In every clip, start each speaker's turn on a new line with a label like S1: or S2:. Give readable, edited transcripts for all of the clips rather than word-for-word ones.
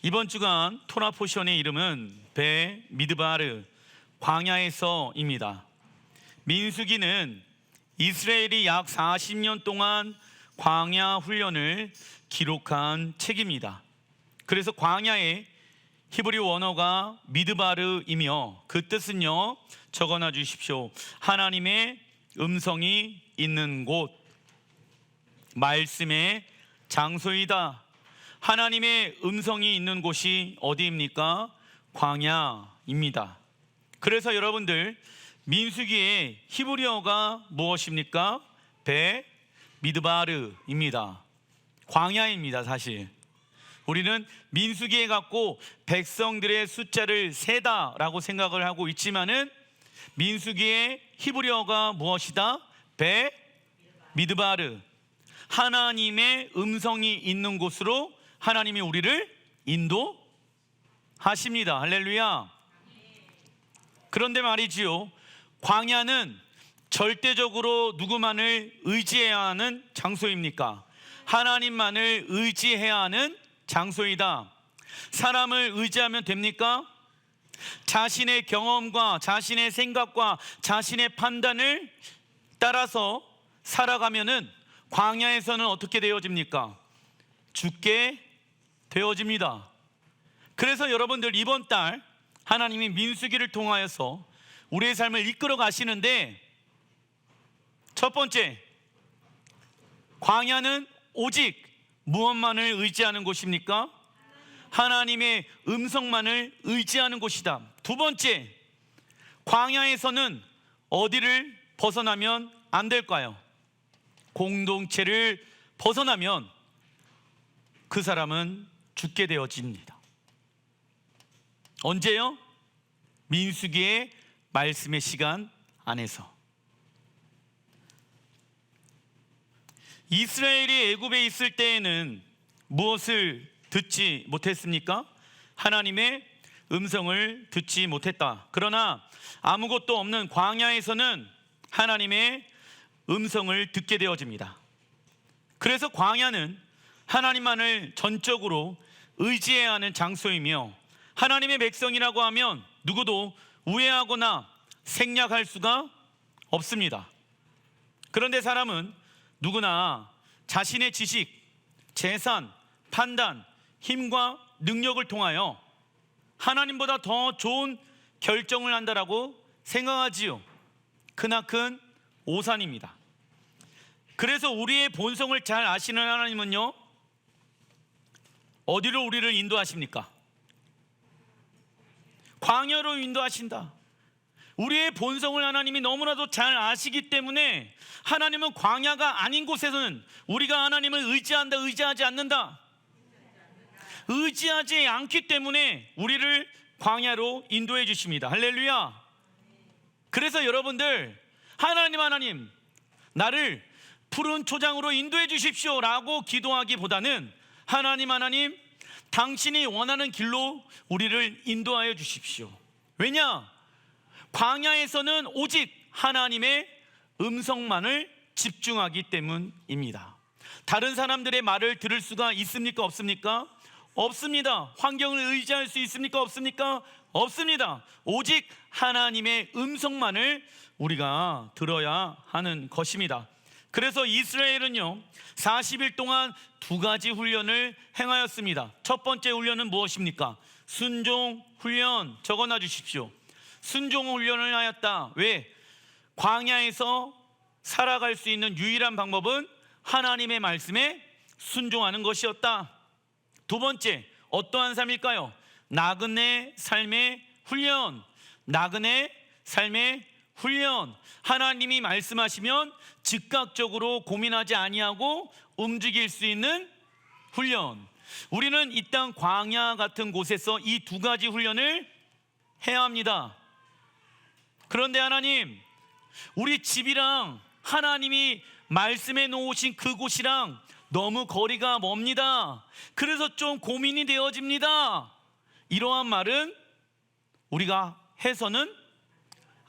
S1: 이번 주간 토라 포션의 이름은 베 미드바르 광야에서입니다. 민수기는 이스라엘이 약 40년 동안 광야 훈련을 기록한 책입니다. 그래서 광야의 히브리 원어가 미드바르이며 그 뜻은요, 적어놔 주십시오. 하나님의 음성이 있는 곳, 말씀의 장소이다. 하나님의 음성이 있는 곳이 어디입니까? 광야입니다. 그래서 여러분들, 민수기의 히브리어가 무엇입니까? 베 미드바르입니다. 광야입니다. 사실 우리는 민수기에 갖고 백성들의 숫자를 세다라고 생각을 하고 있지만은 민수기의 히브리어가 무엇이다? 베 미드바르, 하나님의 음성이 있는 곳으로 하나님이 우리를 인도하십니다. 할렐루야. 그런데 말이지요, 광야는 절대적으로 누구만을 의지해야 하는 장소입니까? 하나님만을 의지해야 하는 장소이다. 사람을 의지하면 됩니까? 자신의 경험과 자신의 생각과 자신의 판단을 따라서 살아가면은 광야에서는 어떻게 되어집니까? 죽게 되어집니다. 그래서 여러분들, 이번 달 하나님이 민수기를 통하여서 우리의 삶을 이끌어 가시는데, 첫 번째, 광야는 오직 무엇만을 의지하는 곳입니까? 하나님의 음성만을 의지하는 곳이다. 두 번째, 광야에서는 어디를 벗어나면 안 될까요? 공동체를 벗어나면 그 사람은 죽게 되어집니다. 언제요? 민수기의 말씀의 시간 안에서. 이스라엘이 애굽에 있을 때에는 무엇을 듣지 못했습니까? 하나님의 음성을 듣지 못했다. 그러나 아무것도 없는 광야에서는 하나님의 음성을 듣게 되어집니다. 그래서 광야는 하나님만을 전적으로 의지해야 하는 장소이며, 하나님의 백성이라고 하면 누구도 우회하거나 생략할 수가 없습니다. 그런데 사람은 누구나 자신의 지식, 재산, 판단, 힘과 능력을 통하여 하나님보다 더 좋은 결정을 한다라고 생각하지요. 크나큰 오산입니다. 그래서 우리의 본성을 잘 아시는 하나님은요, 어디로 우리를 인도하십니까? 광야로 인도하신다. 우리의 본성을 하나님이 너무나도 잘 아시기 때문에 하나님은 광야가 아닌 곳에서는 우리가 하나님을 의지한다, 의지하지 않는다, 의지하지 않기 때문에 우리를 광야로 인도해 주십니다. 할렐루야. 그래서 여러분들, 하나님 나를 푸른 초장으로 인도해 주십시오 라고 기도하기보다는 하나님 당신이 원하는 길로 우리를 인도하여 주십시오. 왜냐? 광야에서는 오직 하나님의 음성만을 집중하기 때문입니다. 다른 사람들의 말을 들을 수가 있습니까? 없습니까? 없습니다. 환경을 의지할 수 있습니까? 없습니까? 없습니다. 오직 하나님의 음성만을 우리가 들어야 하는 것입니다. 그래서 이스라엘은요, 40일 동안 두 가지 훈련을 행하였습니다. 첫 번째 훈련은 무엇입니까? 순종 훈련. 적어놔 주십시오. 순종 훈련을 하였다. 왜? 광야에서 살아갈 수 있는 유일한 방법은 하나님의 말씀에 순종하는 것이었다. 두 번째, 어떠한 삶일까요? 나그네 삶의 훈련. 나그네 삶의 훈련. 하나님이 말씀하시면 즉각적으로 고민하지 아니하고 움직일 수 있는 훈련. 우리는 이 땅 광야 같은 곳에서 이 두 가지 훈련을 해야 합니다. 그런데 하나님, 우리 집이랑 하나님이 말씀해 놓으신 그곳이랑 너무 거리가 멉니다. 그래서 좀 고민이 되어집니다. 이러한 말은 우리가 해서는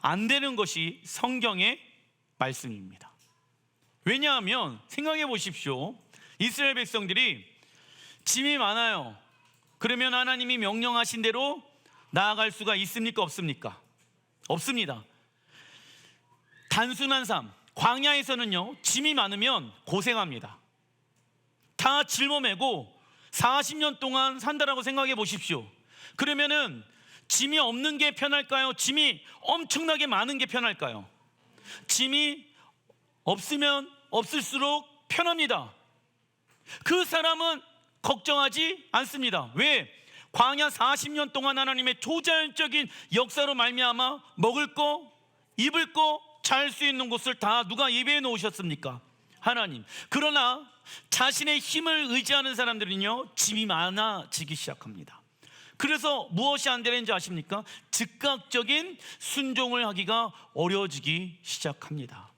S1: 안 되는 것이 성경의 말씀입니다. 왜냐하면 생각해 보십시오. 이스라엘 백성들이 짐이 많아요. 그러면 하나님이 명령하신 대로 나아갈 수가 있습니까? 없습니까? 없습니다. 단순한 삶, 광야에서는요, 짐이 많으면 고생합니다. 다 짊어매고 40년 동안 산다라고 생각해 보십시오. 그러면은 짐이 없는 게 편할까요? 짐이 엄청나게 많은 게 편할까요? 짐이 없으면 없을수록 편합니다. 그 사람은 걱정하지 않습니다. 왜? 광야 40년 동안 하나님의 초자연적인 역사로 말미암아 먹을 거, 입을 거, 잘 수 있는 곳을 다 누가 예배해 놓으셨습니까? 하나님. 그러나 자신의 힘을 의지하는 사람들은요, 짐이 많아지기 시작합니다. 그래서 무엇이 안 되는지 아십니까? 즉각적인 순종을 하기가 어려워지기 시작합니다.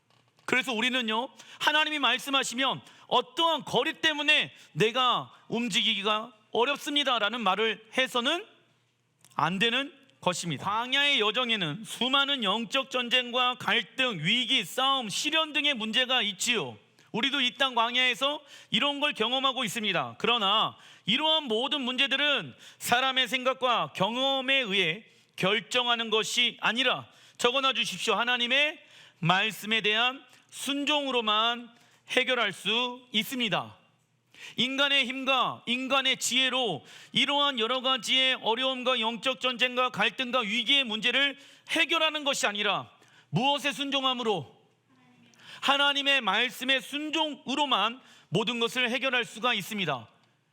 S1: 그래서 우리는요, 하나님이 말씀하시면 어떠한 거리 때문에 내가 움직이기가 어렵습니다라는 말을 해서는 안 되는 것입니다. 광야의 여정에는 수많은 영적 전쟁과 갈등, 위기, 싸움, 시련 등의 문제가 있지요. 우리도 이 땅 광야에서 이런 걸 경험하고 있습니다. 그러나 이러한 모든 문제들은 사람의 생각과 경험에 의해 결정하는 것이 아니라, 적어놔 주십시오. 하나님의 말씀에 대한 순종으로만 해결할 수 있습니다. 인간의 힘과 인간의 지혜로 이러한 여러 가지의 어려움과 영적 전쟁과 갈등과 위기의 문제를 해결하는 것이 아니라, 무엇에 순종함으로? 하나님의 말씀의 순종으로만 모든 것을 해결할 수가 있습니다.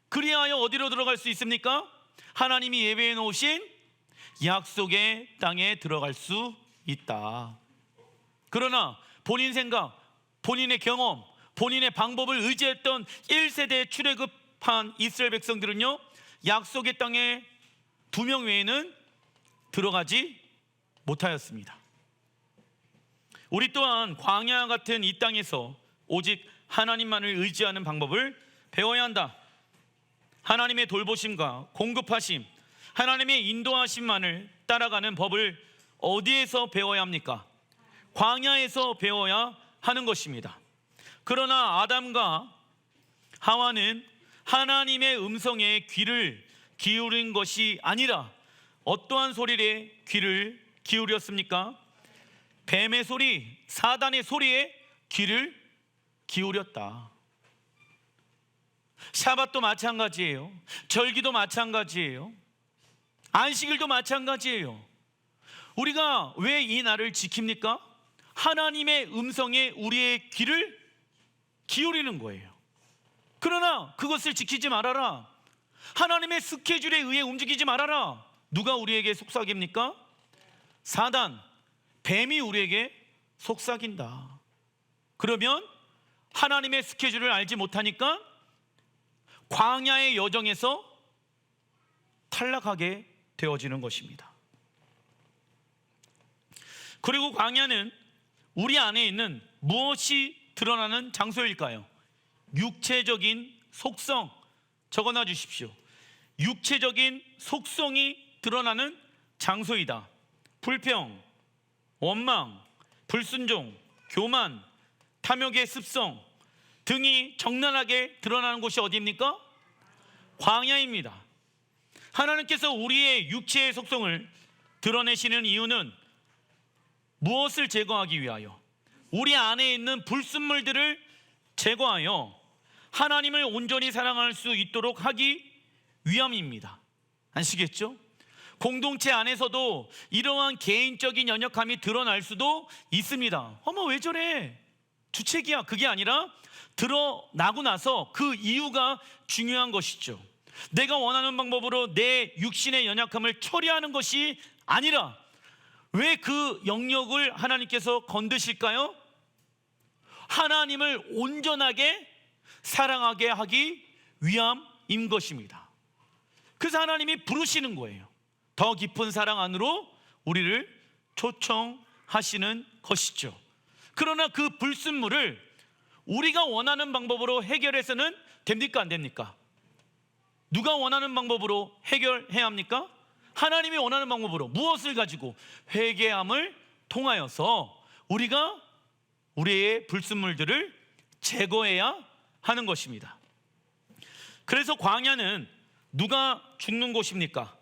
S1: 그리하여 어디로 들어갈 수 있습니까? 하나님이 예배해 놓으신 약속의 땅에 들어갈 수 있다. 그러나 본인 생각, 본인의 경험, 본인의 방법을 의지했던 1세대에 출애굽한 이스라엘 백성들은요, 약속의 땅에 2명 외에는 들어가지 못하였습니다. 우리 또한 광야 같은 이 땅에서 오직 하나님만을 의지하는 방법을 배워야 한다. 하나님의 돌보심과 공급하심, 하나님의 인도하심만을 따라가는 법을 어디에서 배워야 합니까? 광야에서 배워야 하는 것입니다. 그러나 아담과 하와는 하나님의 음성에 귀를 기울인 것이 아니라 어떠한 소리에 귀를 기울였습니까? 뱀의 소리, 사단의 소리에 귀를 기울였다. 샤밧도 마찬가지예요. 절기도 마찬가지예요. 안식일도 마찬가지예요. 우리가 왜 이 날을 지킵니까? 하나님의 음성에 우리의 귀를 기울이는 거예요. 그러나 그것을 지키지 말아라, 하나님의 스케줄에 의해 움직이지 말아라. 누가 우리에게 속삭입니까? 사단, 뱀이 우리에게 속삭인다. 그러면 하나님의 스케줄을 알지 못하니까 광야의 여정에서 탈락하게 되어지는 것입니다. 그리고 광야는 우리 안에 있는 무엇이 드러나는 장소일까요? 육체적인 속성, 적어놔 주십시오. 육체적인 속성이 드러나는 장소이다. 불평, 원망, 불순종, 교만, 탐욕의 습성 등이 적나라하게 드러나는 곳이 어디입니까? 광야입니다. 하나님께서 우리의 육체의 속성을 드러내시는 이유는 무엇을 제거하기 위하여? 우리 안에 있는 불순물들을 제거하여 하나님을 온전히 사랑할 수 있도록 하기 위함입니다. 아시겠죠? 공동체 안에서도 이러한 개인적인 연약함이 드러날 수도 있습니다. 어머 왜 저래? 주책이야. 그게 아니라 드러나고 나서 그 이유가 중요한 것이죠. 내가 원하는 방법으로 내 육신의 연약함을 처리하는 것이 아니라, 왜 그 영역을 하나님께서 건드실까요? 하나님을 온전하게 사랑하게 하기 위함인 것입니다. 그래서 하나님이 부르시는 거예요. 더 깊은 사랑 안으로 우리를 초청하시는 것이죠. 그러나 그 불순물을 우리가 원하는 방법으로 해결해서는 됩니까? 안 됩니까? 누가 원하는 방법으로 해결해야 합니까? 하나님이 원하는 방법으로. 무엇을 가지고? 회개함을 통하여서 우리가 우리의 불순물들을 제거해야 하는 것입니다. 그래서 광야는 누가 죽는 곳입니까?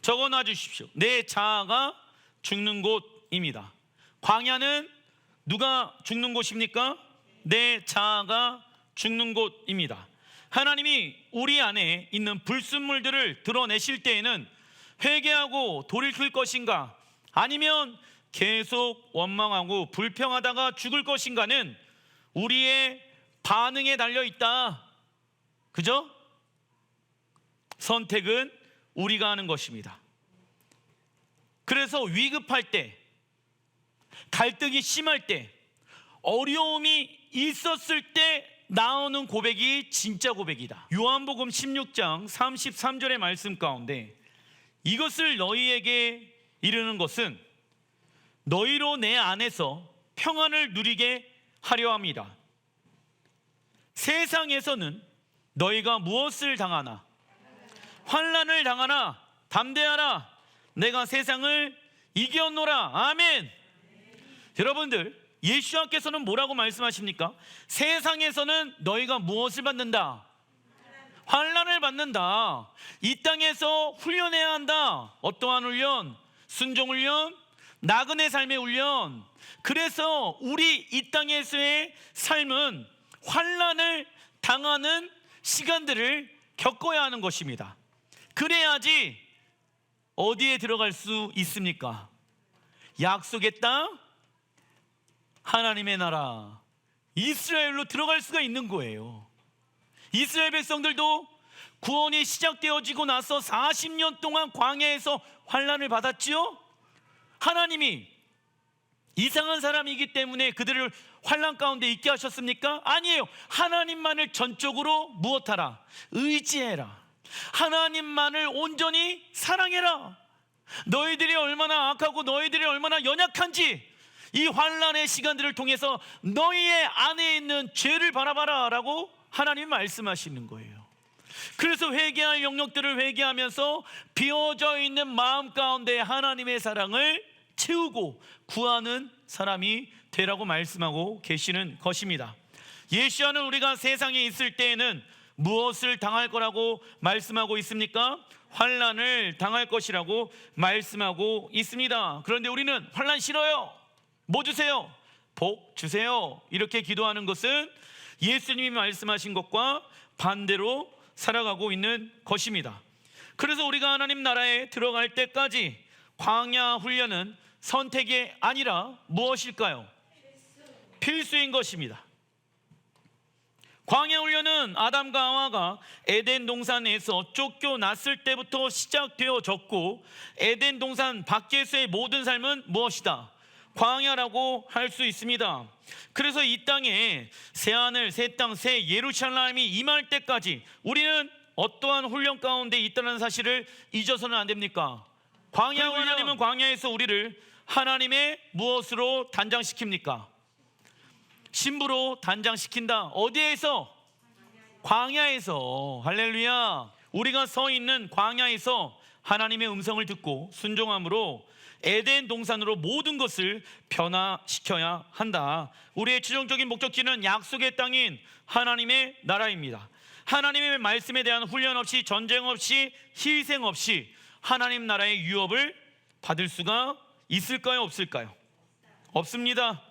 S1: 적어놔 주십시오. 내 자아가 죽는 곳입니다. 광야는 누가 죽는 곳입니까? 내 자아가 죽는 곳입니다. 하나님이 우리 안에 있는 불순물들을 드러내실 때에는 회개하고 돌이킬 것인가, 아니면 계속 원망하고 불평하다가 죽을 것인가는 우리의 반응에 달려 있다. 그죠? 선택은 우리가 하는 것입니다. 그래서 위급할 때, 갈등이 심할 때, 어려움이 있었을 때 나오는 고백이 진짜 고백이다. 요한복음 16장 33절의 말씀 가운데 이것을 너희에게 이르는 것은 너희로 내 안에서 평안을 누리게 하려 합니다. 세상에서는 너희가 무엇을 당하나, 환난을 당하나 담대하라, 내가 세상을 이겼노라. 아멘. 여러분들, 예수님께서는 뭐라고 말씀하십니까? 세상에서는 너희가 무엇을 받는다? 환난을 받는다. 이 땅에서 훈련해야 한다. 어떠한 훈련? 순종 훈련, 나그네 삶의 훈련. 그래서 우리 이 땅에서의 삶은 환난을 당하는 시간들을 겪어야 하는 것입니다. 그래야지 어디에 들어갈 수 있습니까? 약속의 땅, 하나님의 나라, 이스라엘로 들어갈 수가 있는 거예요. 이스라엘 백성들도 구원이 시작되어지고 나서 40년 동안 광야에서 환난을 받았지요. 하나님이 이상한 사람이기 때문에 그들을 환난 가운데 있게 하셨습니까? 아니에요. 하나님만을 전적으로 무엇하라? 의지해라. 하나님만을 온전히 사랑해라. 너희들이 얼마나 악하고 너희들이 얼마나 연약한지 이 환난의 시간들을 통해서 너희의 안에 있는 죄를 바라봐라 라고 하나님이 말씀하시는 거예요. 그래서 회개할 영역들을 회개하면서 비어져 있는 마음 가운데 하나님의 사랑을 채우고 구하는 사람이 되라고 말씀하고 계시는 것입니다. 예시아는 우리가 세상에 있을 때에는 무엇을 당할 거라고 말씀하고 있습니까? 환난을 당할 것이라고 말씀하고 있습니다. 그런데 우리는 환난 싫어요. 뭐 주세요? 복 주세요. 이렇게 기도하는 것은 예수님이 말씀하신 것과 반대로 살아가고 있는 것입니다. 그래서 우리가 하나님 나라에 들어갈 때까지 광야 훈련은 선택이 아니라 무엇일까요? 필수인 것입니다. 광야 훈련은 아담과 하와가 에덴 동산에서 쫓겨났을 때부터 시작되어졌고, 에덴 동산 밖에서의 모든 삶은 무엇이다? 광야라고 할 수 있습니다. 그래서 이 땅에 새 하늘, 새 땅, 새 예루살렘이 임할 때까지 우리는 어떠한 훈련 가운데 있다는 사실을 잊어서는 안 됩니까? 광야 훈련. 하나님은 광야에서 우리를 하나님의 무엇으로 단장시킵니까? 신부로 단장시킨다. 어디에서? 광야에서. 할렐루야. 우리가 서 있는 광야에서 하나님의 음성을 듣고 순종함으로 에덴 동산으로 모든 것을 변화시켜야 한다. 우리의 최종적인 목적지는 약속의 땅인 하나님의 나라입니다. 하나님의 말씀에 대한 훈련 없이, 전쟁 없이, 희생 없이 하나님 나라의 유업을 받을 수가 있을까요? 없을까요? 없습니다.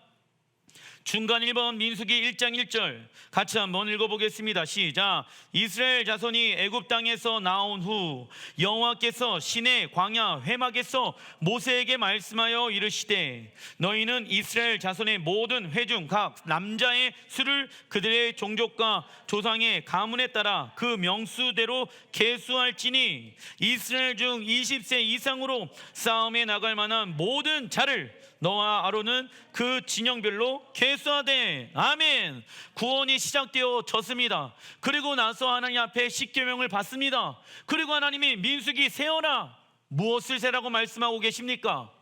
S1: 중간 1번 민수기 1장 1절 같이 한번 읽어보겠습니다. 시작. 이스라엘 자손이 애굽 땅에서 나온 후 여호와께서 시내 광야 회막에서 모세에게 말씀하여 이르시되, 너희는 이스라엘 자손의 모든 회중 각 남자의 수를 그들의 종족과 조상의 가문에 따라 그 명수대로 계수할지니 이스라엘 중 20세 이상으로 싸움에 나갈 만한 모든 자를 너와 아론은 그 진영별로 계수하되. 아멘. 구원이 시작되어졌습니다. 그리고 나서 하나님 앞에 십계명을 받습니다. 그리고 하나님이 민수기 세어라. 무엇을 세라고 말씀하고 계십니까?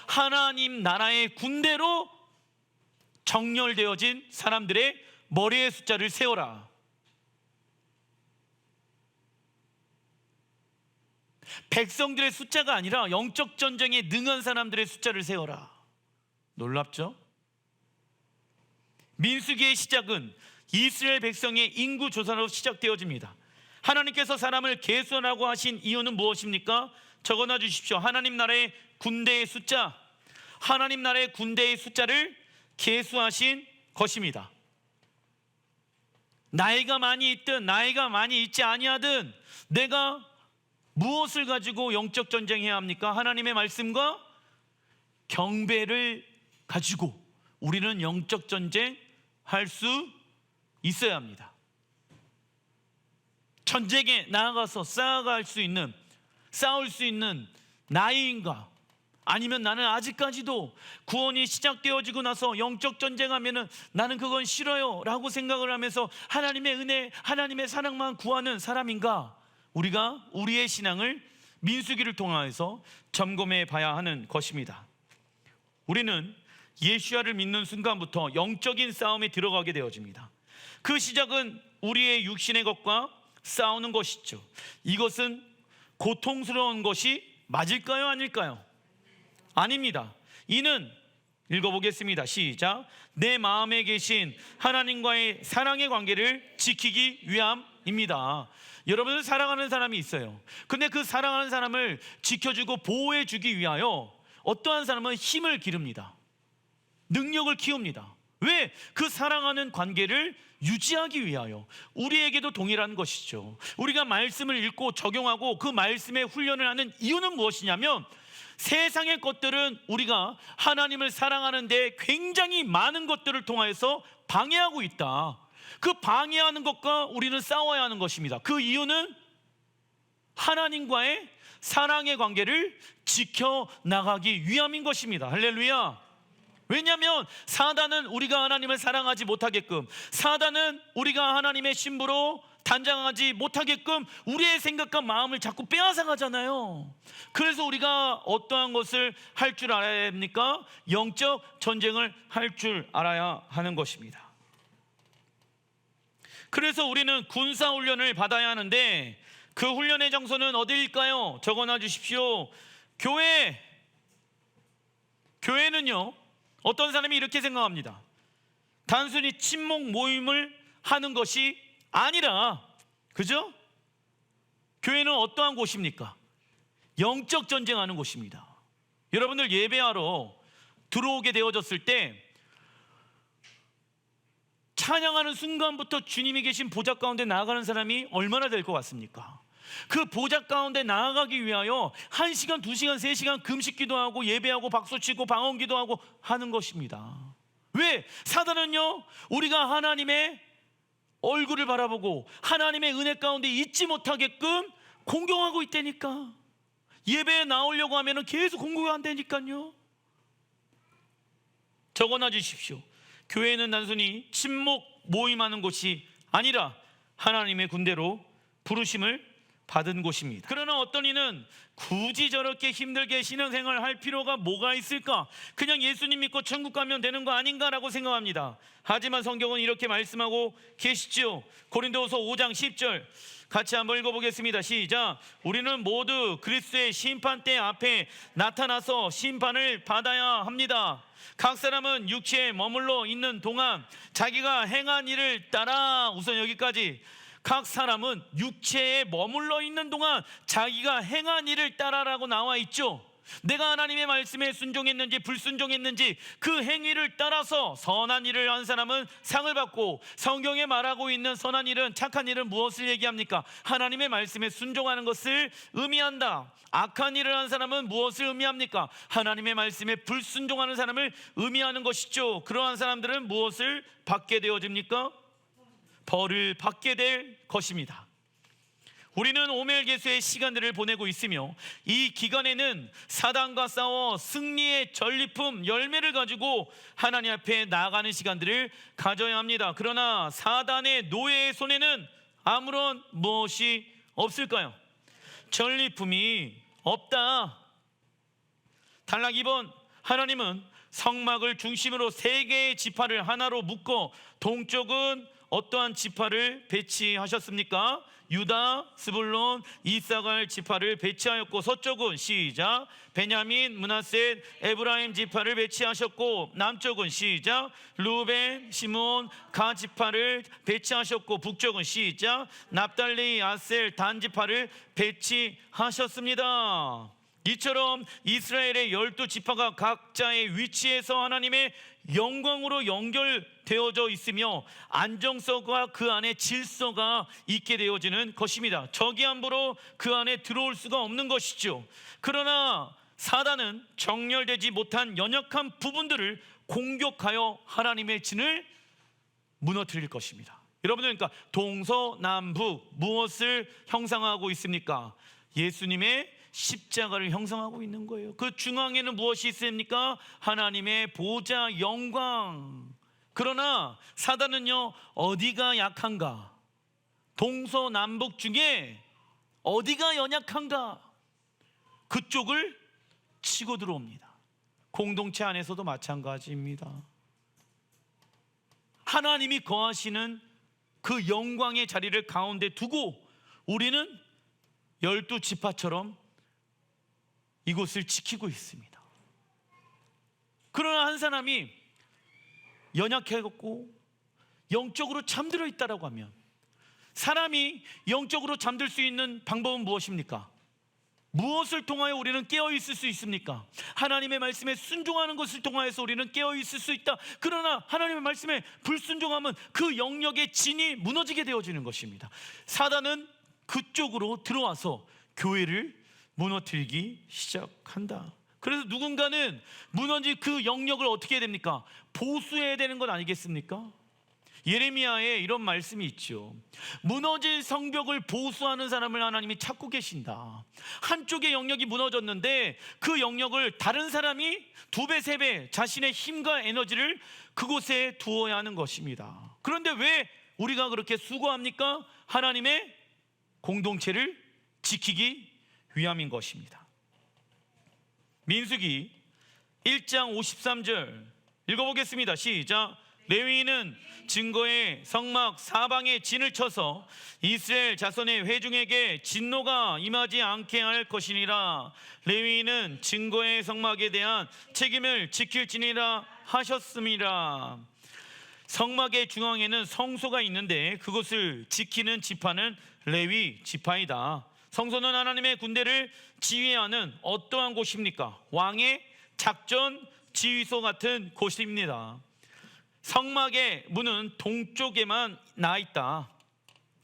S1: 하나님 나라의 군대로 정렬되어진 사람들의 머리의 숫자를 세어라. 백성들의 숫자가 아니라 영적 전쟁에 능한 사람들의 숫자를 세어라. 놀랍죠? 민수기의 시작은 이스라엘 백성의 인구 조사로 시작되어집니다. 하나님께서 사람을 계수하라고 하신 이유는 무엇입니까? 적어놔 주십시오. 하나님 나라의 군대의 숫자, 하나님 나라의 군대의 숫자를 계수하신 것입니다. 나이가 많이 있든 나이가 많이 있지 아니하든 내가 무엇을 가지고 영적 전쟁해야 합니까? 하나님의 말씀과 경배를 가지고 우리는 영적 전쟁할 수 있어야 합니다. 전쟁에 나아가서 싸울 수 있는 나이인가? 아니면 나는 아직까지도 구원이 시작되어지고 나서 영적 전쟁하면은 나는 그건 싫어요 라고 생각을 하면서 하나님의 은혜, 하나님의 사랑만 구하는 사람인가? 우리가 우리의 신앙을 민수기를 통해서 점검해 봐야 하는 것입니다. 우리는 예수야를 믿는 순간부터 영적인 싸움에 들어가게 되어집니다. 그 시작은 우리의 육신의 것과 싸우는 것이죠. 이것은 고통스러운 것이 맞을까요? 아닐까요? 아닙니다. 이는 읽어보겠습니다. 시작. 내 마음에 계신 하나님과의 사랑의 관계를 지키기 위함입니다. 여러분을 사랑하는 사람이 있어요. 근데 그 사랑하는 사람을 지켜주고 보호해주기 위하여 어떠한 사람은 힘을 기릅니다. 능력을 키웁니다. 왜? 그 사랑하는 관계를 유지하기 위하여. 우리에게도 동일한 것이죠. 우리가 말씀을 읽고 적용하고 그 말씀에 훈련을 하는 이유는 무엇이냐면 세상의 것들은 우리가 하나님을 사랑하는 데 굉장히 많은 것들을 통해서 방해하고 있다. 그 방해하는 것과 우리는 싸워야 하는 것입니다. 그 이유는 하나님과의 사랑의 관계를 지켜나가기 위함인 것입니다. 할렐루야. 왜냐하면 사단은 우리가 하나님을 사랑하지 못하게끔, 사단은 우리가 하나님의 신부로 단장하지 못하게끔 우리의 생각과 마음을 자꾸 빼앗아가잖아요. 그래서 우리가 어떠한 것을 할 줄 알아야 합니까? 영적 전쟁을 할 줄 알아야 하는 것입니다. 그래서 우리는 군사훈련을 받아야 하는데 그 훈련의 장소는 어디일까요? 적어놔 주십시오. 교회. 교회는요, 어떤 사람이 이렇게 생각합니다. 단순히 친목 모임을 하는 것이 아니라, 그죠? 교회는 어떠한 곳입니까? 영적 전쟁하는 곳입니다. 여러분들 예배하러 들어오게 되어졌을 때 찬양하는 순간부터 주님이 계신 보좌 가운데 나아가는 사람이 얼마나 될 것 같습니까? 그 보좌 가운데 나아가기 위하여 1시간, 2시간, 3시간 금식 기도하고 예배하고 박수치고 방언 기도하고 하는 것입니다. 왜? 사단은요, 우리가 하나님의 얼굴을 바라보고 하나님의 은혜 가운데 있지 못하게끔 공격하고 있다니까. 예배에 나오려고 하면 계속 공격이 안 되니까요. 적어놔 주십시오. 교회는 단순히 친목 모임하는 곳이 아니라 하나님의 군대로 부르심을 받은 곳입니다. 그러나 어떤 이는 굳이 저렇게 힘들게 신앙생활을 할 필요가 뭐가 있을까? 그냥 예수님 믿고 천국 가면 되는 거 아닌가라고 생각합니다. 하지만 성경은 이렇게 말씀하고 계시죠. 고린도후서 5장 10절 같이 한번 읽어보겠습니다. 시작. 우리는 모두 그리스도의 심판대 앞에 나타나서 심판을 받아야 합니다. 각 사람은 육체에 머물러 있는 동안 자기가 행한 일을 따라, 우선 여기까지. 각 사람은 육체에 머물러 있는 동안 자기가 행한 일을 따라라고 나와 있죠. 내가 하나님의 말씀에 순종했는지 불순종했는지 그 행위를 따라서 선한 일을 한 사람은 상을 받고, 성경에 말하고 있는 선한 일은, 착한 일은 무엇을 얘기합니까? 하나님의 말씀에 순종하는 것을 의미한다. 악한 일을 한 사람은 무엇을 의미합니까? 하나님의 말씀에 불순종하는 사람을 의미하는 것이죠. 그러한 사람들은 무엇을 받게 되어집니까? 벌을 받게 될 것입니다. 우리는 오멜게수의 시간들을 보내고 있으며 이 기간에는 사단과 싸워 승리의 전리품 열매를 가지고 하나님 앞에 나아가는 시간들을 가져야 합니다. 그러나 사단의 노예의 손에는 아무런 무엇이 없을까요? 전리품이 없다. 단락 2번, 하나님은 성막을 중심으로 3개의 지파를 하나로 묶어 동쪽은 어떠한 지파를 배치하셨습니까? 유다, 스불론, 이사갈 지파를 배치하였고 서쪽은 시작 베냐민, 므낫셋, 에브라임 지파를 배치하셨고 남쪽은 시작 루벤, 시몬, 가 지파를 배치하셨고 북쪽은 시작 납달리, 아셀, 단 지파를 배치하셨습니다. 이처럼 이스라엘의 12지파가 각자의 위치에서 하나님의 영광으로 연결되어져 있으며 안정성과 그 안에 질서가 있게 되어지는 것입니다. 적이 함부로 그 안에 들어올 수가 없는 것이죠. 그러나 사단은 정렬되지 못한 연약한 부분들을 공격하여 하나님의 진을 무너뜨릴 것입니다. 여러분들, 그러니까 동서남북 무엇을 형상화하고 있습니까? 예수님의 십자가를 형성하고 있는 거예요. 그 중앙에는 무엇이 있습니까? 하나님의 보좌 영광. 그러나 사단은요, 어디가 약한가? 동서남북 중에 어디가 연약한가? 그쪽을 치고 들어옵니다. 공동체 안에서도 마찬가지입니다. 하나님이 거하시는 그 영광의 자리를 가운데 두고 우리는 12지파처럼 이곳을 지키고 있습니다. 그러나 한 사람이 연약해졌고 영적으로 잠들어 있다라고 하면, 사람이 영적으로 잠들 수 있는 방법은 무엇입니까? 무엇을 통하여 우리는 깨어 있을 수 있습니까? 하나님의 말씀에 순종하는 것을 통하여서 우리는 깨어 있을 수 있다. 그러나 하나님의 말씀에 불순종하면 그 영역의 진이 무너지게 되어지는 것입니다. 사단은 그쪽으로 들어와서 교회를 무너뜨리기 시작한다. 그래서 누군가는 무너진 그 영역을 어떻게 해야 됩니까? 보수해야 되는 것 아니겠습니까? 예레미야에 이런 말씀이 있죠. 무너질 성벽을 보수하는 사람을 하나님이 찾고 계신다. 한쪽의 영역이 무너졌는데 그 영역을 다른 사람이 2배, 3배 자신의 힘과 에너지를 그곳에 두어야 하는 것입니다. 그런데 왜 우리가 그렇게 수고합니까? 하나님의 공동체를 지키기 위함인 것입니다. 민수기 1장 53절 읽어보겠습니다. 시작. 레위인은 증거의 성막 사방에 진을 쳐서 이스라엘 자손의 회중에게 진노가 임하지 않게 할 것이니라. 레위인은 증거의 성막에 대한 책임을 지킬지니라 하셨습니다. 성막의 중앙에는 성소가 있는데 그것을 지키는 지파는 레위 지파이다. 성소는 하나님의 군대를 지휘하는 어떠한 곳입니까? 왕의 작전 지휘소 같은 곳입니다. 성막의 문은 동쪽에만 나 있다.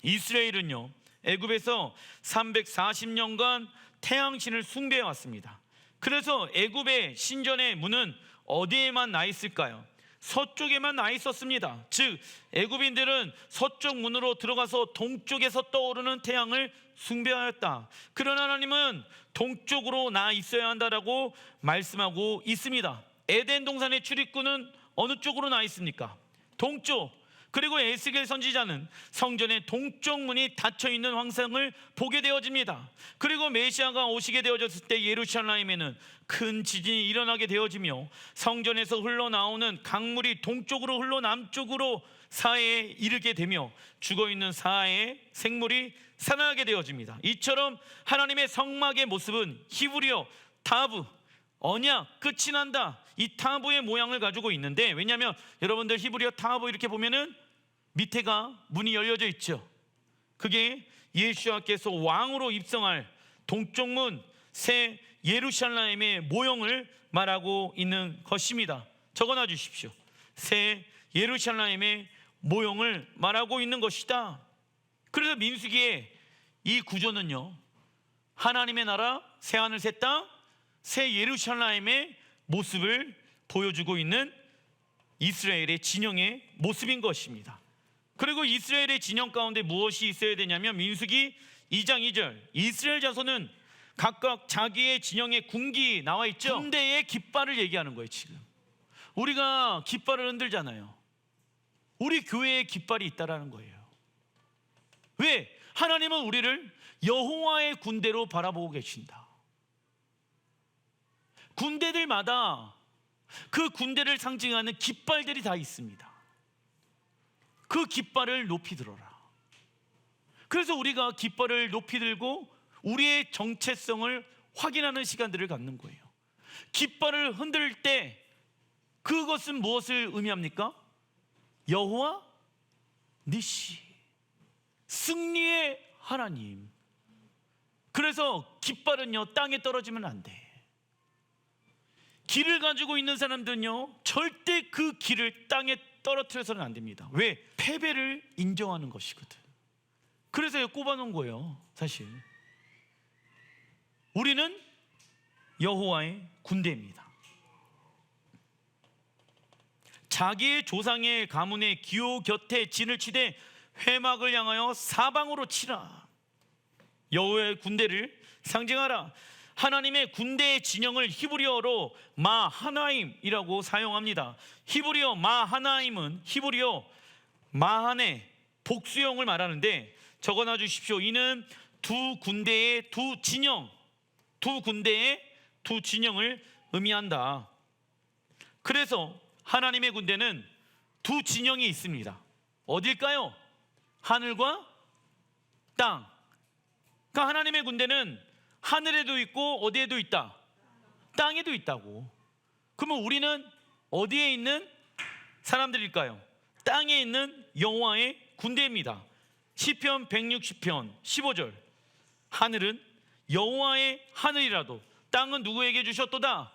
S1: 이스라엘은요, 애굽에서 340년간 태양신을 숭배해 왔습니다. 그래서 애굽의 신전의 문은 어디에만 나 있을까요? 서쪽에만 나 있었습니다. 즉 애굽인들은 서쪽 문으로 들어가서 동쪽에서 떠오르는 태양을 숭배하였다. 그러나 하나님은 동쪽으로 나 있어야 한다라고 말씀하고 있습니다. 에덴 동산의 출입구는 어느 쪽으로 나 있습니까? 동쪽. 그리고 에스겔 선지자는 성전의 동쪽 문이 닫혀 있는 환상을 보게 되어집니다. 그리고 메시아가 오시게 되어졌을 때 예루살렘에는 큰 지진이 일어나게 되어지며 성전에서 흘러나오는 강물이 동쪽으로 흘러 남쪽으로 사해에 이르게 되며 죽어있는 사해의 생물이 살아나게 되어집니다. 이처럼 하나님의 성막의 모습은 히브리어 타브, 언약, 끝이 난다, 이 타브의 모양을 가지고 있는데, 왜냐하면 여러분들 히브리어 타브 이렇게 보면은 밑에가 문이 열려져 있죠. 그게 예수와께서 왕으로 입성할 동쪽문 새 예루살렘의 모형을 말하고 있는 것입니다. 적어놔 주십시오. 새 예루살렘의 모형을 말하고 있는 것이다. 그래서 민수기의 이 구조는요, 하나님의 나라, 새하늘 새 땅, 새 예루살렘의 모습을 보여주고 있는 이스라엘의 진영의 모습인 것입니다. 그리고 이스라엘의 진영 가운데 무엇이 있어야 되냐면, 민수기 2장 2절 이스라엘 자손은 각각 자기의 진영의 군기 나와 있죠. 군대의 깃발을 얘기하는 거예요. 지금 우리가 깃발을 흔들잖아요. 우리 교회에 깃발이 있다라는 거예요. 왜? 하나님은 우리를 여호와의 군대로 바라보고 계신다. 군대들마다 그 군대를 상징하는 깃발들이 다 있습니다. 그 깃발을 높이 들어라. 그래서 우리가 깃발을 높이 들고 우리의 정체성을 확인하는 시간들을 갖는 거예요. 깃발을 흔들 때 그것은 무엇을 의미합니까? 여호와 니시, 승리의 하나님. 그래서 깃발은요, 땅에 떨어지면 안 돼. 길을 가지고 있는 사람들은요, 절대 그 길을 땅에 떨어뜨려서는 안 됩니다. 왜? 패배를 인정하는 것이거든. 그래서 꼽아놓은 거예요. 사실 우리는 여호와의 군대입니다. 자기의 조상의 가문의 기호 곁에 진을 치되 회막을 향하여 사방으로 치라. 여호와의 군대를 상징하라. 하나님의 군대의 진영을 히브리어로 마하나임이라고 사용합니다. 히브리어 마하나임은 히브리어 마하네 복수형을 말하는데, 적어놔 주십시오. 이는 두 군대의 두 진영을 의미한다. 그래서 하나님의 군대는 두 진영이 있습니다. 어딜까요? 하늘과 땅. 그러니까 하나님의 군대는 하늘에도 있고 어디에도 있다? 땅에도 있다고. 그러면 우리는 어디에 있는 사람들일까요? 땅에 있는 여호와의 군대입니다. 시편 160편 15절. 하늘은 여호와의 하늘이라도 땅은 누구에게 주셨도다?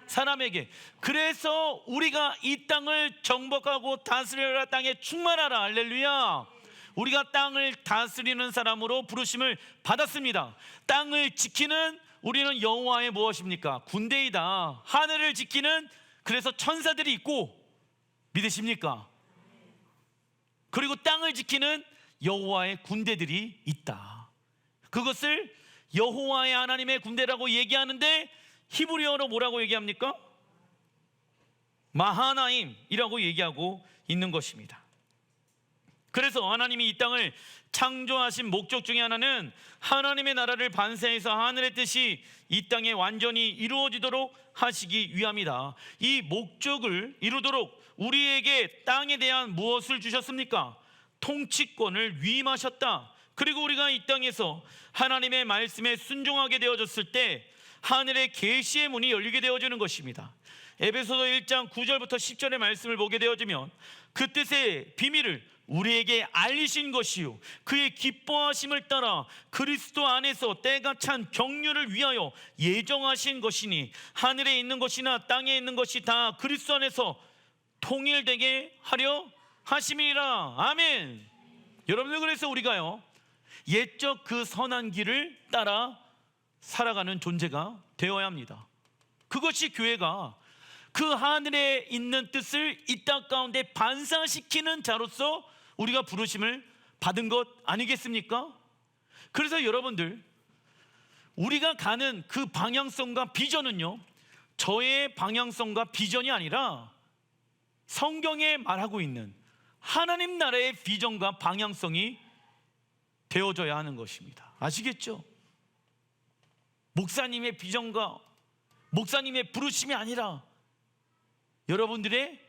S1: 사람에게. 그래서 우리가 이 땅을 정복하고 다스려라, 땅에 충만하라. 할렐루야. 우리가 땅을 다스리는 사람으로 부르심을 받았습니다. 땅을 지키는 우리는 여호와의 무엇입니까? 군대이다. 하늘을 지키는, 그래서 천사들이 있고, 믿으십니까? 그리고 땅을 지키는 여호와의 군대들이 있다. 그것을 여호와의 하나님의 군대라고 얘기하는데 히브리어로 뭐라고 얘기합니까? 마하나임이라고 얘기하고 있는 것입니다. 그래서 하나님이 이 땅을 창조하신 목적 중에 하나는 하나님의 나라를 반세해서 하늘의 뜻이 이 땅에 완전히 이루어지도록 하시기 위함이다. 이 목적을 이루도록 우리에게 땅에 대한 무엇을 주셨습니까? 통치권을 위임하셨다. 그리고 우리가 이 땅에서 하나님의 말씀에 순종하게 되어졌을 때 하늘의 계시의 문이 열리게 되어지는 것입니다. 에베소서 1장 9절부터 10절의 말씀을 보게 되어지면 그 뜻의 비밀을 우리에게 알리신 것이요, 그의 기뻐하심을 따라 그리스도 안에서 때가 찬 경륜을 위하여 예정하신 것이니 하늘에 있는 것이나 땅에 있는 것이 다 그리스도 안에서 통일되게 하려 하심이라. 아멘. 여러분들, 그래서 우리가요 옛적 그 선한 길을 따라 살아가는 존재가 되어야 합니다. 그것이 교회가 그 하늘에 있는 뜻을 이 땅 가운데 반사시키는 자로서 우리가 부르심을 받은 것 아니겠습니까? 그래서 여러분들, 우리가 가는 그 방향성과 비전은요, 저의 방향성과 비전이 아니라 성경에 말하고 있는 하나님 나라의 비전과 방향성이 되어져야 하는 것입니다. 아시겠죠? 목사님의 비전과 목사님의 부르심이 아니라 여러분들의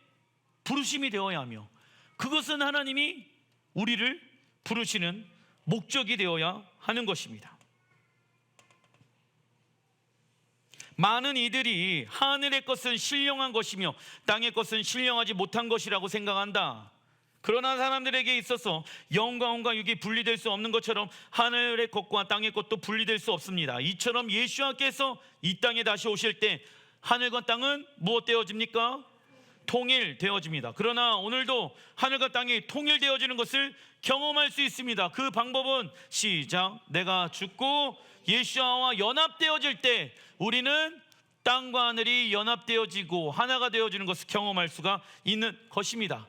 S1: 부르심이 되어야 하며, 그것은 하나님이 우리를 부르시는 목적이 되어야 하는 것입니다. 많은 이들이 하늘의 것은 신령한 것이며 땅의 것은 신령하지 못한 것이라고 생각한다. 그러나 사람들에게 있어서 영과 혼과 육이 분리될 수 없는 것처럼 하늘의 것과 땅의 것도 분리될 수 없습니다. 이처럼 예수님께서 이 땅에 다시 오실 때 하늘과 땅은 무엇 되어집니까? 통일되어집니다. 그러나 오늘도 하늘과 땅이 통일되어지는 것을 경험할 수 있습니다. 그 방법은 시작. 내가 죽고 예수와 연합되어질 때 우리는 땅과 하늘이 연합되어지고 하나가 되어지는 것을 경험할 수가 있는 것입니다.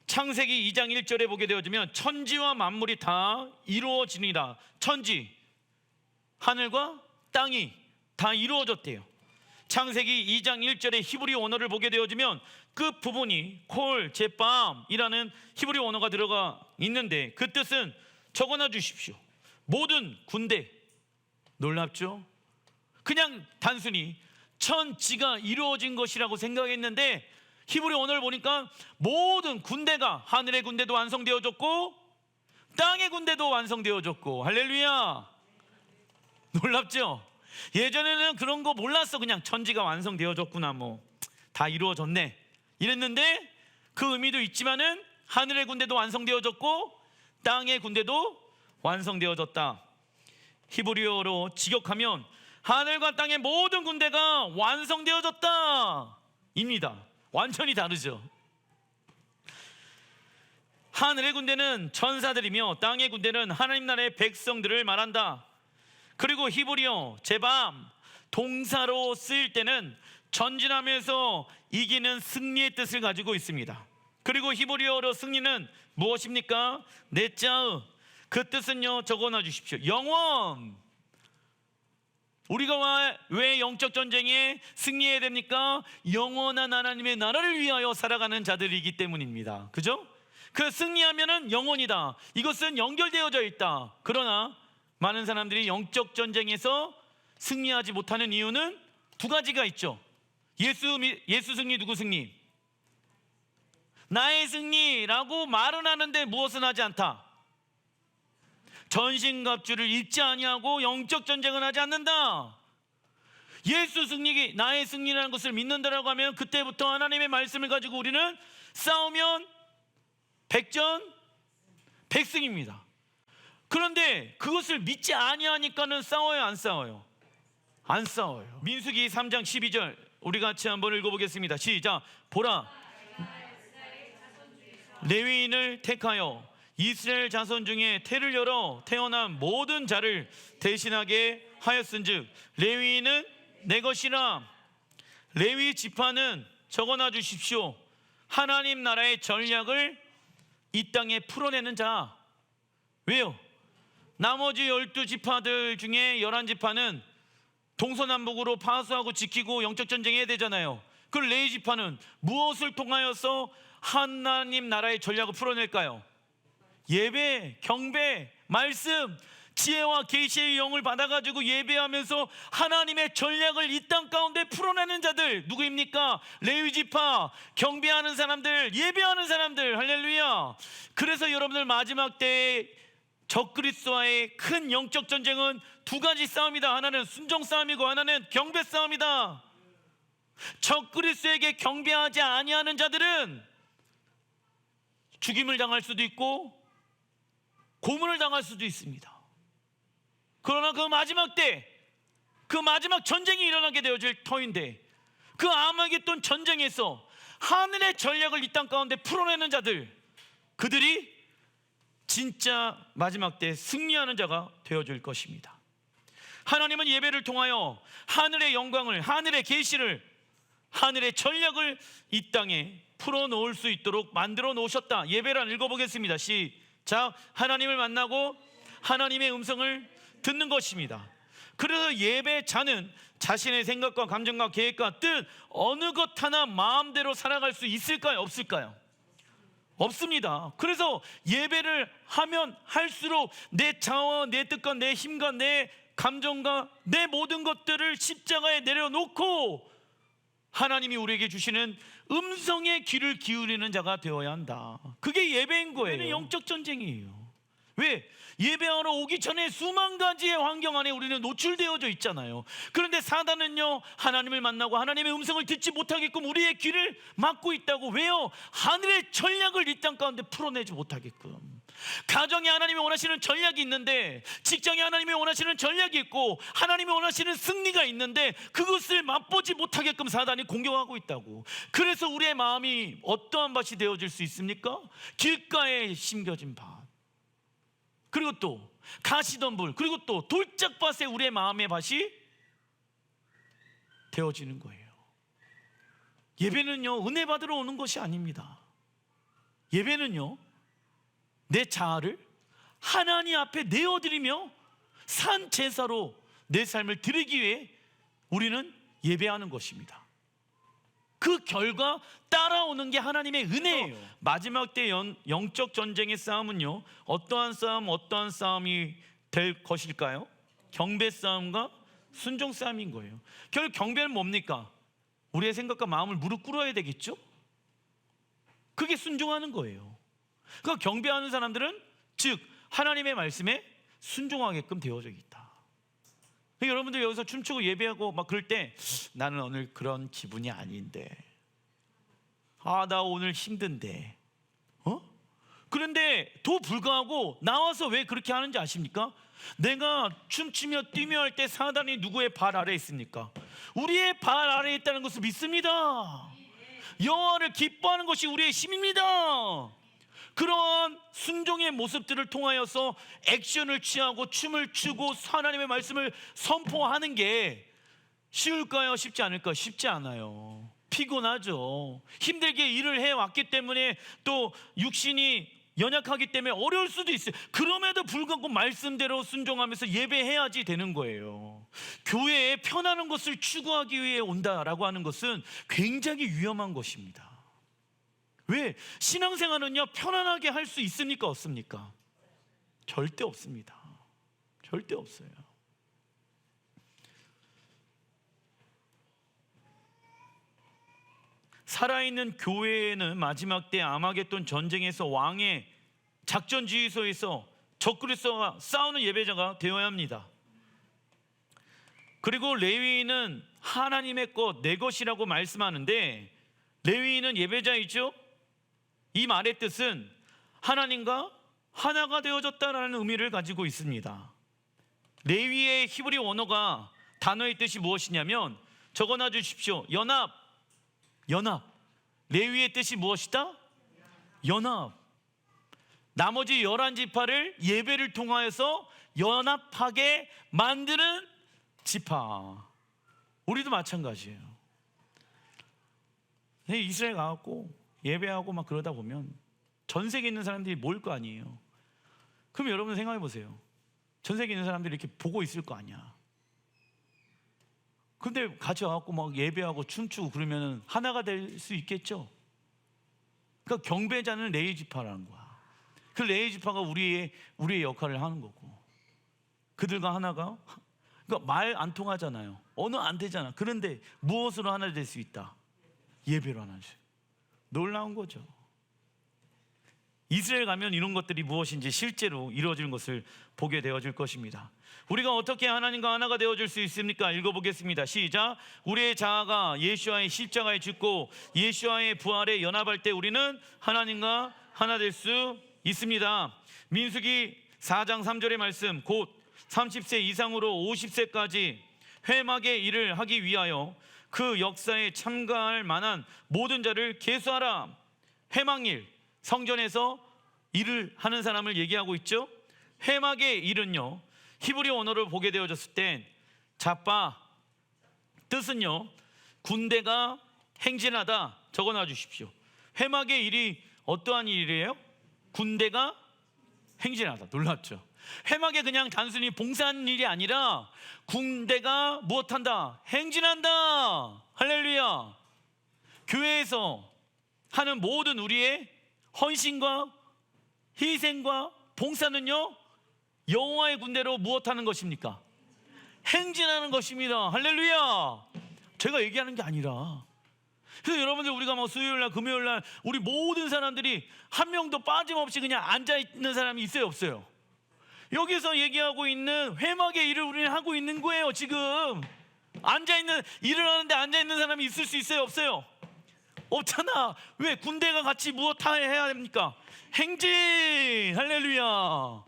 S1: 창세기 2장 1절에 보게 되어지면 천지와 만물이 다 이루어지니라. 천지, 하늘과 땅이 다 이루어졌대요. 창세기 2장 1절의 히브리 언어를 보게 되어지면 그 부분이 콜, 제밤이라는 히브리 언어가 들어가 있는데 그 뜻은 적어놔 주십시오. 모든 군대. 놀랍죠? 그냥 단순히 천지가 이루어진 것이라고 생각했는데 히브리 언어를 보니까 모든 군대가, 하늘의 군대도 완성되어졌고 땅의 군대도 완성되어졌고. 할렐루야. 놀랍죠? 예전에는 그런 거 몰랐어. 그냥 천지가 완성되어졌구나, 뭐 다 이루어졌네 이랬는데, 그 의미도 있지만은 하늘의 군대도 완성되어졌고 땅의 군대도 완성되어졌다. 히브리어로 직역하면 하늘과 땅의 모든 군대가 완성되어졌다 입니다. 완전히 다르죠. 하늘의 군대는 천사들이며 땅의 군대는 하나님 나라의 백성들을 말한다. 그리고 히브리어 제밤 동사로 쓰일 때는 전진하면서 이기는 승리의 뜻을 가지고 있습니다. 그리고 히브리어로 승리는 무엇입니까? 네짜으. 그 뜻은요, 적어놔 주십시오. 영원. 우리가 왜 영적 전쟁에 승리해야 됩니까? 영원한 하나님의 나라를 위하여 살아가는 자들이기 때문입니다. 그죠? 그 승리하면은 영원이다. 이것은 연결되어져 있다. 그러나 많은 사람들이 영적 전쟁에서 승리하지 못하는 이유는 두 가지가 있죠. 예수 승리, 누구 승리? 나의 승리라고 말은 하는데 무엇은 하지 않다. 전신갑주를 입지 아니하고 영적 전쟁은 하지 않는다. 예수 승리, 나의 승리라는 것을 믿는다라고 하면 그때부터 하나님의 말씀을 가지고 우리는 싸우면 백전백승입니다. 그런데 그것을 믿지 아니하니까는 싸워요, 안 싸워요? 안 싸워요. 민수기 3장 12절 우리 같이 한번 읽어보겠습니다. 시작. 보라, 레위인을 택하여 이스라엘 자손 중에 태를 열어 태어난 모든 자를 대신하게 하였은즉 레위인은 내 것이라. 레위 지파는 적어놔 주십시오. 하나님 나라의 전략을 이 땅에 풀어내는 자. 왜요? 나머지 12지파들 중에 11지파는 동서남북으로 파수하고 지키고 영적 전쟁해야 되잖아요. 그 레위 지파는 무엇을 통하여서 하나님 나라의 전략을 풀어낼까요? 예배, 경배, 말씀, 지혜와 계시의 영을 받아가지고 예배하면서 하나님의 전략을 이 땅 가운데 풀어내는 자들. 누구입니까? 레위 지파, 경배하는 사람들, 예배하는 사람들. 할렐루야. 그래서 여러분들 마지막 때에 적그리스도와의 큰 영적 전쟁은 두 가지 싸움이다. 하나는 순종 싸움이고 하나는 경배 싸움이다. 적그리스도에게 경배하지 아니하는 자들은 죽임을 당할 수도 있고 고문을 당할 수도 있습니다. 그러나 그 마지막 때, 그 마지막 전쟁이 일어나게 되어질 터인데, 그 아마겟돈 전쟁에서 하늘의 전략을 이 땅 가운데 풀어내는 자들, 그들이 진짜 마지막 때 승리하는 자가 되어줄 것입니다. 하나님은 예배를 통하여 하늘의 영광을, 하늘의 계시를, 하늘의 전략을 이 땅에 풀어놓을 수 있도록 만들어 놓으셨다. 예배란 읽어보겠습니다. 시작. 하나님을 만나고 하나님의 음성을 듣는 것입니다. 그래서 예배자는 자신의 생각과 감정과 계획과 뜻 어느 것 하나 마음대로 살아갈 수 있을까요? 없을까요? 없습니다. 그래서 예배를 하면 할수록 내 자아와 내 뜻과 내 힘과 내 감정과 내 모든 것들을 십자가에 내려놓고 하나님이 우리에게 주시는 음성의 귀를 기울이는 자가 되어야 한다. 그게 예배인 거예요. 예배는 영적 전쟁이에요. 왜? 예배하러 오기 전에 수만 가지의 환경 안에 우리는 노출되어져 있잖아요. 그런데 사단은요, 하나님을 만나고 하나님의 음성을 듣지 못하게끔 우리의 귀를 막고 있다고. 왜요? 하늘의 전략을 이 땅 가운데 풀어내지 못하게끔. 가정에 하나님이 원하시는 전략이 있는데, 직장에 하나님이 원하시는 전략이 있고, 하나님이 원하시는 승리가 있는데 그것을 맛보지 못하게끔 사단이 공격하고 있다고. 그래서 우리의 마음이 어떠한 밭이 되어질 수 있습니까? 길가에 심겨진 밭, 그리고 또 가시덤불, 그리고 또 돌짝밭에 우리의 마음의 밭이 되어지는 거예요. 예배는요, 은혜 받으러 오는 것이 아닙니다. 예배는요, 내 자아를 하나님 앞에 내어드리며 산 제사로 내 삶을 드리기 위해 우리는 예배하는 것입니다. 그 결과 따라오는 게 하나님의 은혜예요. 마지막 때 영적 전쟁의 싸움은요, 어떠한 싸움이 될 것일까요? 경배 싸움과 순종 싸움인 거예요. 결국 경배는 뭡니까? 우리의 생각과 마음을 무릎 꿇어야 되겠죠? 그게 순종하는 거예요. 그러니까 경배하는 사람들은, 즉 하나님의 말씀에 순종하게끔 되어져 있다. 여러분들 여기서 춤추고 예배하고 막 그럴 때 나는 오늘 그런 기분이 아닌데, 나 오늘 힘든데, 그런데 또 불구하고 나와서 왜 그렇게 하는지 아십니까? 내가 춤추며 뛰며 할 때 사단이 누구의 발 아래에 있습니까? 우리의 발 아래에 있다는 것을 믿습니다. 여호와를 기뻐하는 것이 우리의 힘입니다. 그러한 순종의 모습들을 통하여서 액션을 취하고 춤을 추고 하나님의 말씀을 선포하는 게 쉬울까요? 쉽지 않을까요? 쉽지 않아요. 피곤하죠. 힘들게 일을 해왔기 때문에, 또 육신이 연약하기 때문에 어려울 수도 있어요. 그럼에도 불구하고 말씀대로 순종하면서 예배해야지 되는 거예요. 교회에 편안한 것을 추구하기 위해 온다라고 하는 것은 굉장히 위험한 것입니다. 왜? 신앙생활은요, 편안하게 할 수 있습니까? 없습니까? 절대 없습니다. 절대 없어요. 살아있는 교회에는 마지막 때 아마겟돈 전쟁에서 왕의 작전 지휘소에서 적그리스도와 싸우는 예배자가 되어야 합니다. 그리고 레위인은 하나님의 것, 내 것이라고 말씀하는데, 레위인은 예배자이죠. 이 말의 뜻은 하나님과 하나가 되어졌다라는 의미를 가지고 있습니다. 레위의 히브리 원어가 단어의 뜻이 무엇이냐면, 적어놔 주십시오. 연합. 레위의 뜻이 무엇이다? 연합. 나머지 11지파를 예배를 통하여서 연합하게 만드는 지파. 우리도 마찬가지예요. 이스라엘 가갖고 예배하고 막 그러다 보면 전 세계에 있는 사람들이 모일 거 아니에요. 그럼 여러분 생각해 보세요. 전 세계에 있는 사람들이 이렇게 보고 있을 거 아니야. 근데 같이 와갖고 막 예배하고 춤추고 그러면 하나가 될 수 있겠죠. 그러니까 경배자는 레위 지파라는 거야. 그 레위 지파가 우리의 역할을 하는 거고, 그들과 하나가, 그러니까 말 안 통하잖아요. 언어 안 되잖아. 그런데 무엇으로 하나 될 수 있다? 예배로 하나 될 수 있다. 놀라운 거죠. 이스라엘 가면 이런 것들이 무엇인지 실제로 이루어지는 것을 보게 되어질 것입니다. 우리가 어떻게 하나님과 하나가 되어줄 수 있습니까? 읽어보겠습니다. 시작. 우리의 자아가 예수와의 십자가에 죽고 예수와의 부활에 연합할 때 우리는 하나님과 하나 될 수 있습니다. 민수기 4장 3절의 말씀, 곧 30세 이상으로 50세까지 회막의 일을 하기 위하여 그 역사에 참가할 만한 모든 자를 계수하라. 회막일, 성전에서 일을 하는 사람을 얘기하고 있죠. 회막의 일은요, 히브리 언어를 보게 되어졌을 땐 자빠, 뜻은요, 군대가 행진하다. 적어놔 주십시오. 회막의 일이 어떠한 일이에요? 군대가 행진하다. 놀랍죠? 회막에 그냥 단순히 봉사하는 일이 아니라 군대가 무엇한다? 행진한다. 할렐루야. 교회에서 하는 모든 우리의 헌신과 희생과 봉사는요, 여호와의 군대로 무엇하는 것입니까? 행진하는 것입니다. 할렐루야. 제가 얘기하는 게 아니라, 그래서 여러분들, 우리가 뭐 수요일날 금요일날 우리 모든 사람들이 한 명도 빠짐없이 그냥 앉아있는 사람이 있어요, 없어요? 여기서 얘기하고 있는 회막의 일을 우리는 하고 있는 거예요. 지금 앉아있는, 일을 하는데 앉아있는 사람이 있을 수 있어요, 없어요? 없잖아. 왜? 군대가 같이 무엇 해야 됩니까? 행진. 할렐루야.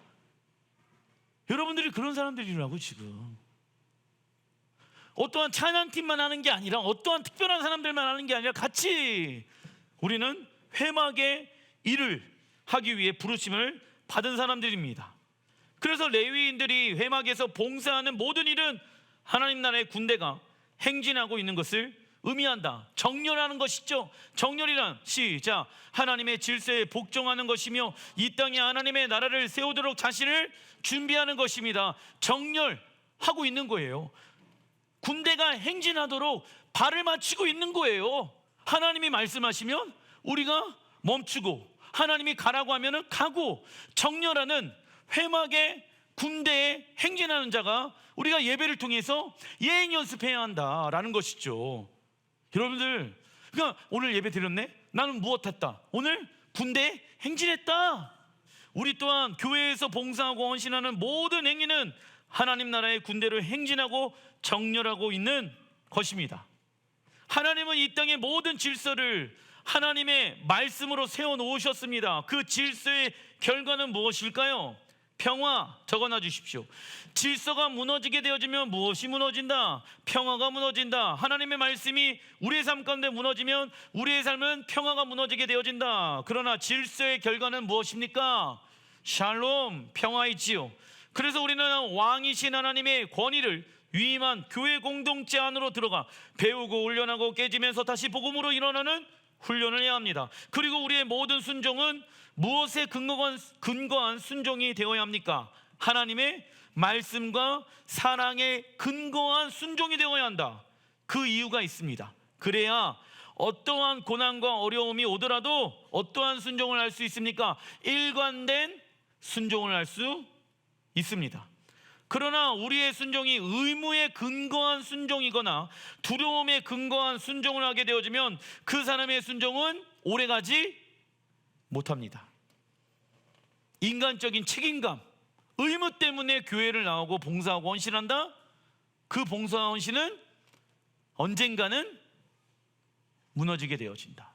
S1: 여러분들이 그런 사람들이라고. 지금 어떠한 찬양팀만 하는 게 아니라, 어떠한 특별한 사람들만 하는 게 아니라 같이 우리는 회막의 일을 하기 위해 부르심을 받은 사람들입니다. 그래서 레위인들이 회막에서 봉사하는 모든 일은 하나님 나라의 군대가 행진하고 있는 것을 의미한다. 정렬하는 것이죠. 정렬이란, 시작, 하나님의 질서에 복종하는 것이며 이 땅에 하나님의 나라를 세우도록 자신을 준비하는 것입니다. 정렬하고 있는 거예요. 군대가 행진하도록 발을 맞추고 있는 거예요. 하나님이 말씀하시면 우리가 멈추고, 하나님이 가라고 하면 가고, 정렬하는 회막의 군대에 행진하는 자가 우리가 예배를 통해서 예행 연습해야 한다라는 것이죠. 여러분들, 그러니까 오늘 예배 드렸네? 나는 무엇 했다? 오늘 군대에 행진했다. 우리 또한 교회에서 봉사하고 헌신하는 모든 행위는 하나님 나라의 군대를 행진하고 정렬하고 있는 것입니다. 하나님은 이 땅의 모든 질서를 하나님의 말씀으로 세워놓으셨습니다. 그 질서의 결과는 무엇일까요? 평화. 적어놔 주십시오. 질서가 무너지게 되어지면 무엇이 무너진다? 평화가 무너진다. 하나님의 말씀이 우리의 삶 가운데 무너지면 우리의 삶은 평화가 무너지게 되어진다. 그러나 질서의 결과는 무엇입니까? 샬롬, 평화이지요. 그래서 우리는 왕이신 하나님의 권위를 위임한 교회 공동체 안으로 들어가 배우고 훈련하고 깨지면서 다시 복음으로 일어나는 훈련을 해야 합니다. 그리고 우리의 모든 순종은 무엇에 근거한 순종이 되어야 합니까? 하나님의 말씀과 사랑에 근거한 순종이 되어야 한다. 그 이유가 있습니다. 그래야 어떠한 고난과 어려움이 오더라도 어떠한 순종을 할 수 있습니까? 일관된 순종을 할 수 있습니다. 그러나 우리의 순종이 의무에 근거한 순종이거나 두려움에 근거한 순종을 하게 되어지면 그 사람의 순종은 오래가지 못합니다. 인간적인 책임감, 의무 때문에 교회를 나오고 봉사하고 헌신한다? 그 봉사와 헌신은 언젠가는 무너지게 되어진다.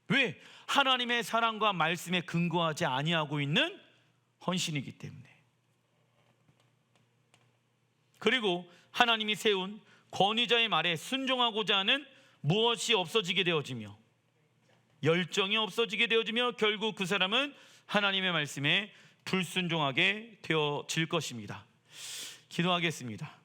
S1: 왜? 하나님의 사랑과 말씀에 근거하지 아니하고 있는 헌신이기 때문에. 그리고 하나님이 세운 권위자의 말에 순종하고자 하는 무엇이 없어지게 되어지며 열정이 없어지게 되어지며 결국 그 사람은 하나님의 말씀에 불순종하게 되어질 것입니다. 기도하겠습니다.